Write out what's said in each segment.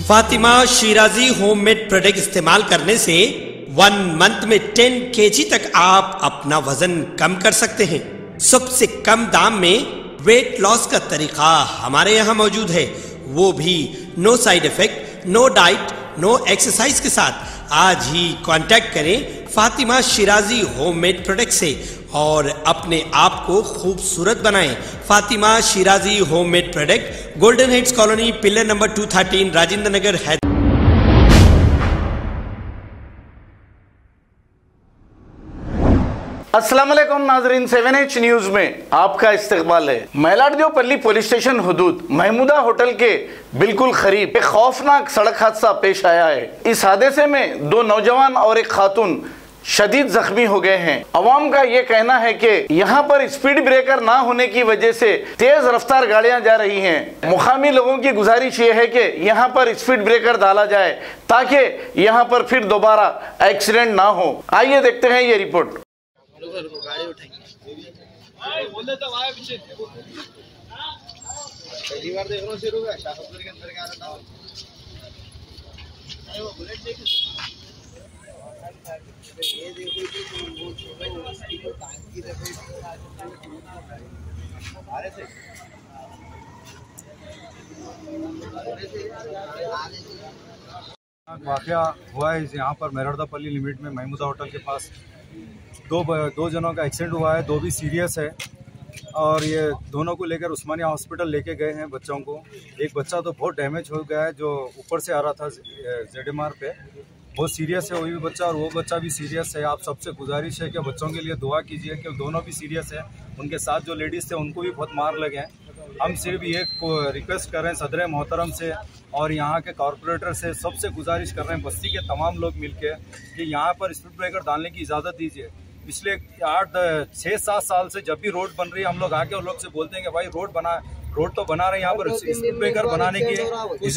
Fatima Shirazi homemade product इस्तेमाल करने से 1 मंथ में 10 kg तक आप अपना वजन कम कर सकते हैं। सबसे कम दाम में वेट लॉस का तरीका हमारे यहाँ मौजूद है, वो भी no side effect, no diet, no exercise के साथ। आज ही कांटेक्ट करें फातिमा शिराजी होममेड प्रोडक्ट से और अपने आप को खूबसूरत बनाएं। Fatima Shirazi homemade product, golden heads colony, pillar number 213, Rajendra Nagar, Hyderabad. अस्सलाम वालेकुम नाजरीन, 7H न्यूज में आपका इस्तकबाल है। मैलाडदेवपल्ली पुलिस स्टेशन हुदूद महमूदा होटल के बिल्कुल करीब एक खौफनाक सड़क हादसा पेश आया है। इस हादसे में 2 नौजवान और एक खातून शदीद जख्मी हो गए हैं। अवाम का ये कहना है कि यहाँ पर स्पीड ब्रेकर ना होने की वजह से तेज रफ्तार गाड़ियां जा रही हैं। मुकामी लोगों की गुजारिश ये है कि यहाँ पर स्पीड ब्रेकर डाला जाए ताकि यहाँ पर फिर दोबारा एक्सीडेंट ना हो। आइए देखते हैं ये रिपोर्ट। गाड़ी उठाएंगे पहली बार देख रहा हूँ शुरू का शाहपुर के अंदर क्या रहता हूँ। अरे वो बुलेट देखो, ये देखो वाकया हुआ है यहाँ पर मैलाडदेवपल्ली लिमिट में महमूदा होटल के पास। दो जनों का एक्सीडेंट हुआ है, 2 भी सीरियस है और ये दोनों को लेकर उस्मानिया हॉस्पिटल लेके गए हैं बच्चों को। एक बच्चा तो बहुत डैमेज हो गया है, जो ऊपर से आ रहा था ZMR पे, बहुत सीरियस है वो भी बच्चा और वो बच्चा भी सीरियस है। आप सबसे गुजारिश है कि बच्चों के लिए दुआ कीजिए कि दोनों भी सीरियस है। उनके साथ जो लेडीज़ थे उनको भी बहुत मार लगे हैं। हम सिर्फ एक रिक्वेस्ट कर रहे हैं सदर मोहतरम से और यहाँ के कॉरपोरेटर से, सबसे गुजारिश कर रहे हैं बस्ती के तमाम लोग मिलके कि यहाँ पर स्पीड ब्रेकर डालने की इजाज़त दीजिए। पिछले 6-7 साल से जब भी रोड बन रही है हम लोग आके उन लोग से बोलते हैं कि भाई रोड तो बना रहे हैं, यहाँ पर स्पीड ब्रेकर बनाने की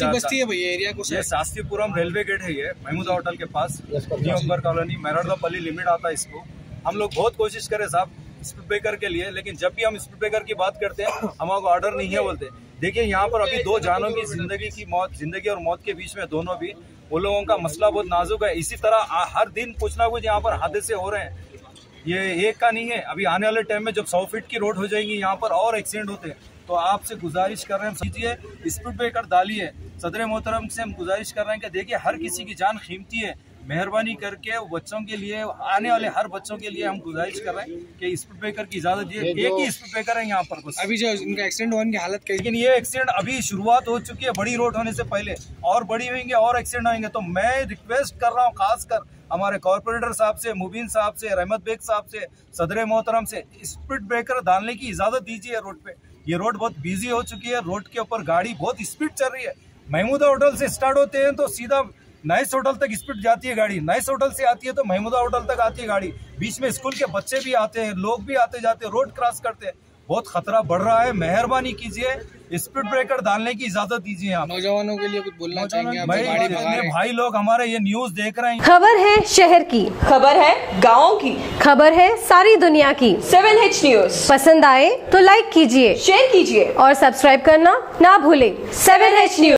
बस्ती है भैया एरिया को। ये शास्त्रीपुरम रेलवे गेट है, ये महमूदा होटल के पास, न्यू अंबर कॉलोनी, मैलाडदेवपल्ली लिमिट आता है इसको। हम लोग बहुत कोशिश करें साहब स्पीड ब्रेकर के लिए, लेकिन जब भी हम स्पीड ब्रेकर की बात करते हैं हमारे ऑर्डर नहीं है बोलते। देखिए यहाँ पर अभी 2 जानों की जिंदगी और मौत के बीच में दोनों भी वो लोगों का मसला बहुत नाजुक है। इसी तरह हर दिन कुछ ना कुछ यहाँ पर हादसे हो रहे हैं, ये एक का नहीं है। अभी आने वाले टाइम में जब 100 फीट की रोड हो जाएंगी यहाँ पर और एक्सीडेंट होते हैं, तो आपसे गुजारिश कर रहे हैं कीजिए, स्पीड ब्रेकर डालिए। सदर मोहतरम से हम गुजारिश कर रहे हैं कि देखिए हर किसी की जान कीमती है, मेहरबानी करके बच्चों के लिए, आने वाले हर बच्चों के लिए हम गुजारिश कर रहे हैं कि स्पीड ब्रेकर की इजाजत दिए। एक ही स्पीड ब्रेकर है यहाँ पर बस। अभी जो इनका एक्सीडेंट होने की हालत कैसी, लेकिन ये एक्सीडेंट अभी शुरुआत हो चुकी है, बड़ी रोड होने से पहले और बड़ी होंगे और एक्सीडेंट होंगे। तो मैं रिक्वेस्ट कर रहा हूँ खासकर हमारे कॉर्पोरेटर साहब से, मुबीन साहब से, रहमत बेग साहब से, सदर मोहतरम से, स्पीड ब्रेकर डालने की इजाजत दीजिए रोड पे। ये रोड बहुत बिजी हो चुकी है, रोड के ऊपर गाड़ी बहुत स्पीड चल रही है। महमूदा होटल से स्टार्ट होते हैं तो सीधा नाइस होटल तक स्पीड जाती है गाड़ी, नाइस होटल से आती है तो महमूदा होटल तक आती है गाड़ी। बीच में स्कूल के बच्चे भी आते हैं, लोग भी आते जाते, रोड क्रॉस करते हैं, बहुत खतरा बढ़ रहा है। मेहरबानी कीजिए, स्पीड ब्रेकर डालने की इजाजत दीजिए। आप नौजवानों के लिए कुछ बोलना चाहेंगे? भाई लोग हमारे ये न्यूज देख रहे हैं। खबर है शहर की, खबर है गाँव की, खबर है सारी दुनिया की। 7H न्यूज पसंद आए तो लाइक कीजिए, शेयर कीजिए और सब्सक्राइब करना ना भूले। 7H news.